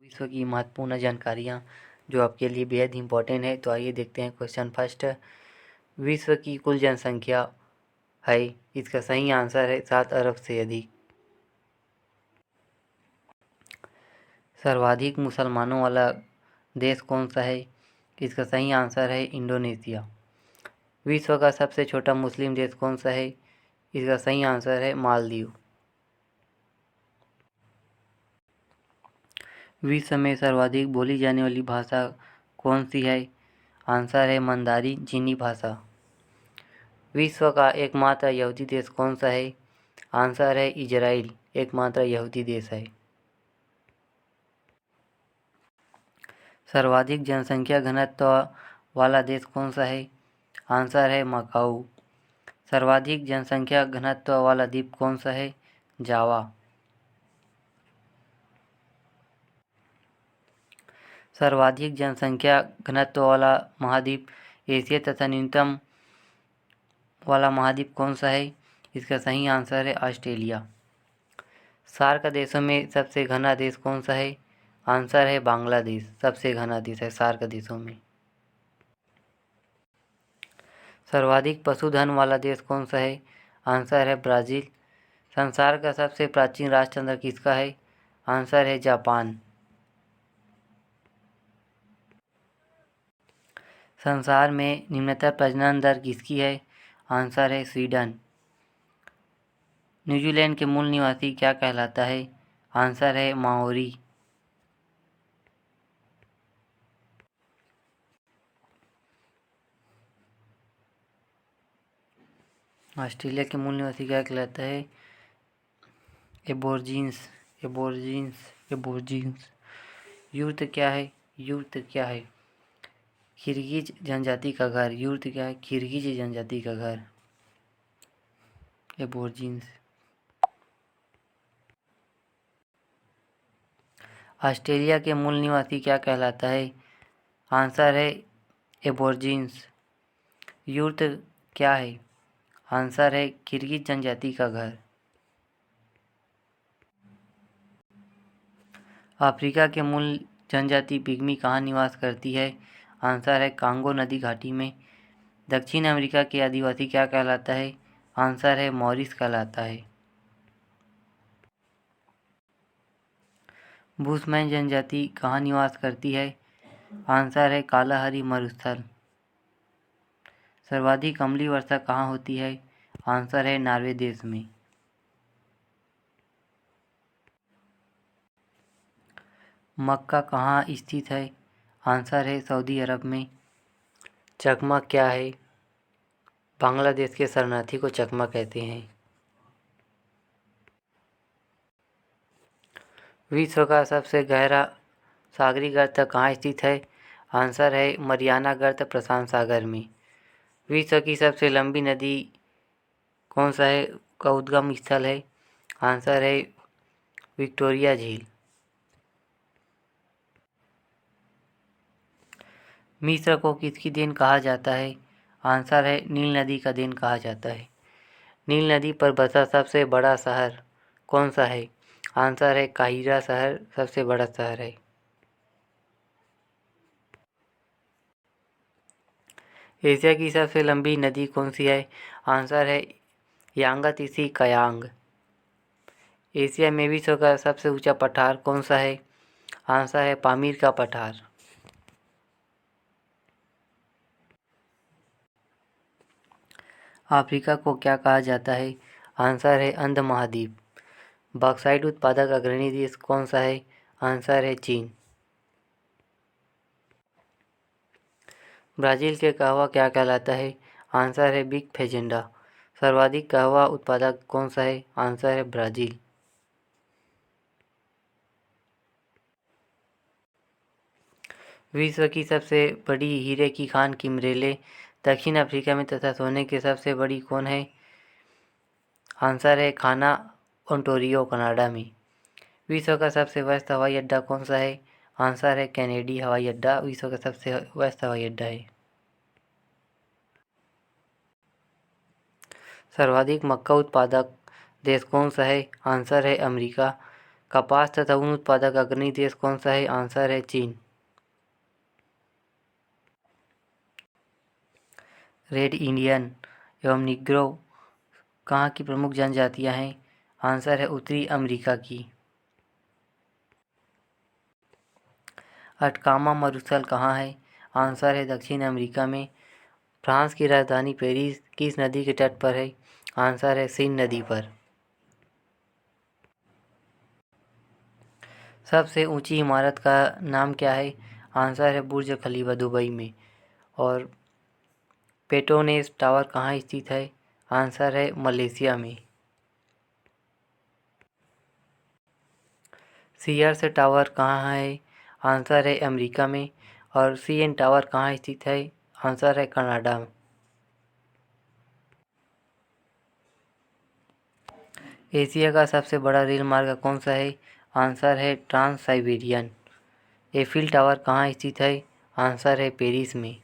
विश्व की महत्वपूर्ण जानकारियाँ जो आपके लिए बेहद इम्पोर्टेंट है। तो आइए देखते हैं क्वेश्चन फर्स्ट। विश्व की कुल जनसंख्या है, इसका सही आंसर है 7 अरब से अधिक। सर्वाधिक मुसलमानों वाला देश कौन सा है? इसका सही आंसर है इंडोनेशिया। विश्व का सबसे छोटा मुस्लिम देश कौन सा है? इसका सही आंसर है मालदीव। विश्व में सर्वाधिक बोली जाने वाली भाषा कौन सी है? आंसर है मंदारिन चीनी भाषा। विश्व का एकमात्र यहूदी देश कौन सा है? आंसर है इजराइल एकमात्र यहूदी देश है। सर्वाधिक जनसंख्या घनत्व वाला देश कौन सा है? आंसर है मकाऊ। सर्वाधिक जनसंख्या घनत्व वाला द्वीप कौन सा है? जावा। सर्वाधिक जनसंख्या घनत्व वाला महाद्वीप एशिया तथा न्यूनतम वाला महाद्वीप कौन सा है? इसका सही आंसर है ऑस्ट्रेलिया। सार्क देशों में सबसे घना देश कौन सा है? आंसर है बांग्लादेश सबसे घना देश है सार्क देशों में। सर्वाधिक पशुधन वाला देश कौन सा है? आंसर है ब्राज़ील। संसार का सबसे प्राचीन राजतंत्र किसका है? आंसर है जापान। संसार में निम्नतर प्रजनन दर किसकी है? आंसर है स्वीडन। न्यूजीलैंड के मूल निवासी क्या कहलाता है? आंसर है माओरी। ऑस्ट्रेलिया के मूल निवासी क्या कहलाता है? एबोर्जिन्स एबोर्जिन्स एबोर्जिन्स। युर्त क्या है? युर्त क्या है? किर्गिज जनजाति का घर। युर्त क्या है? किर्गिज जनजाति का घर। एबोर्जिन्स। ऑस्ट्रेलिया के मूल निवासी क्या कहलाता है? आंसर है एबोर्जिन्स। युर्त क्या है? आंसर है किर्गिज जनजाति का घर। अफ्रीका के मूल जनजाति पिग्मी कहाँ निवास करती है? आंसर है कांगो नदी घाटी में। दक्षिण अमेरिका के आदिवासी क्या कहलाता है? आंसर है मॉरिस कहलाता है। बुशमैन जनजाति कहाँ निवास करती है? आंसर है कालाहारी मरुस्थल। सर्वाधिक अम्लीय वर्षा कहाँ होती है? आंसर है नॉर्वे देश में। मक्का कहाँ स्थित है? आंसर है सऊदी अरब में। चकमा क्या है? बांग्लादेश के शरणार्थी को चकमा कहते हैं। विश्व का सबसे गहरा सागरी गर्त कहाँ स्थित है? आंसर है मरियाना गर्त प्रशांत सागर में। विश्व की सबसे लंबी नदी कौन सा है का उद्गम स्थल है? आंसर है विक्टोरिया झील। मिस्र को किसकी देन कहा जाता है? आंसर है नील नदी का देन कहा जाता है। नील नदी पर बसा सबसे बड़ा शहर कौन सा है? आंसर है काहिरा शहर सबसे बड़ा शहर है। एशिया की सबसे लंबी नदी कौन सी है? आंसर है यांगत्से कयांग। एशिया में विश्व का सबसे ऊंचा पठार कौन सा है? आंसर है पामीर का पठार। अफ्रीका को क्या कहा जाता है? आंसर है अंध महाद्वीप। बॉक्साइट उत्पादक अग्रणी देश कौन सा है? आंसर है चीन। ब्राज़ील के कहवा क्या कहलाता है? आंसर है बिग फेजेंडा। सर्वाधिक कहवा उत्पादक कौन सा है? आंसर है ब्राज़ील। विश्व की सबसे बड़ी हीरे की खान किमरेले दक्षिण अफ्रीका में तथा सोने की सबसे बड़ी कौन है? आंसर है खाना ओंटारियो कनाडा में। विश्व का सबसे व्यस्त हवाई अड्डा कौन सा है? आंसर है कैनेडी हवाई अड्डा विश्व का सबसे व्यस्त हवाई अड्डा है। सर्वाधिक मक्का उत्पादक देश कौन सा है? आंसर है अमेरिका। कपास तथा ऊन उत्पादक अग्रणी देश कौन सा है? आंसर है चीन। रेड इंडियन एवं निग्रो कहाँ की प्रमुख जनजातियां हैं? आंसर है उत्तरी अमेरिका की। अटकामा मरुस्थल कहाँ है? आंसर है दक्षिण अमेरिका में। फ्रांस की राजधानी पेरिस किस नदी के तट पर है? आंसर है सीन नदी पर। सबसे ऊंची इमारत का नाम क्या है? आंसर है बुर्ज खलीफा दुबई में। और पेट्रोनेस टावर कहाँ स्थित है? आंसर है मलेशिया में। सीयर्स टावर कहाँ है? आंसर है अमेरिका में। और सीएन टावर कहाँ स्थित है? आंसर है कनाडा में। एशिया का सबसे बड़ा रेल मार्ग कौन सा है? आंसर है ट्रांस साइबेरियन। एफिल टावर कहाँ स्थित है? आंसर है पेरिस में।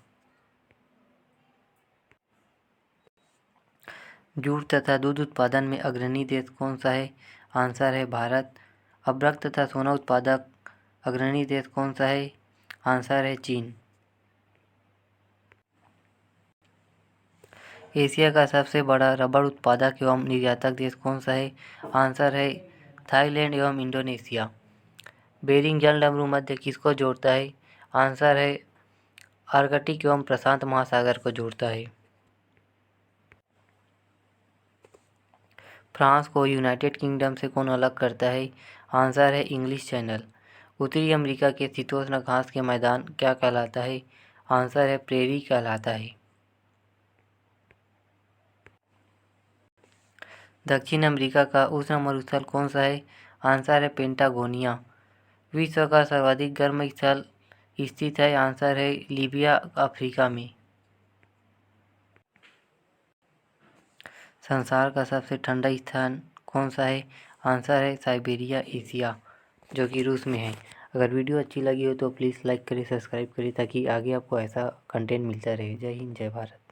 जूट तथा दूध उत्पादन में अग्रणी देश कौन सा है? आंसर है भारत। अभ्रक तथा सोना उत्पादक अग्रणी देश कौन सा है? आंसर है चीन। एशिया का सबसे बड़ा रबड़ उत्पादक एवं निर्यातक देश कौन सा है? आंसर है थाईलैंड एवं इंडोनेशिया। बेरिंग जल डमरू मध्य किसको जोड़ता है? आंसर है आर्कटिक एवं प्रशांत महासागर को जोड़ता है। फ्रांस को यूनाइटेड किंगडम से कौन अलग करता है? आंसर है इंग्लिश चैनल। उत्तरी अमेरिका के शीतोष्ण घास के मैदान क्या कहलाता है? आंसर है प्रेरी कहलाता है। दक्षिण अमेरिका का उष्ण मरुस्थल कौन सा है? आंसर है पेंटागोनिया। विश्व का सर्वाधिक गर्म स्थल स्थित है? आंसर है लीबिया अफ्रीका में। संसार का सबसे ठंडा स्थान कौन सा है? आंसर है साइबेरिया एशिया, जो कि रूस में है। अगर वीडियो अच्छी लगी हो तो प्लीज़ लाइक करें, सब्सक्राइब करें ताकि आगे आपको ऐसा कंटेंट मिलता रहे। जय हिंद, जय भारत।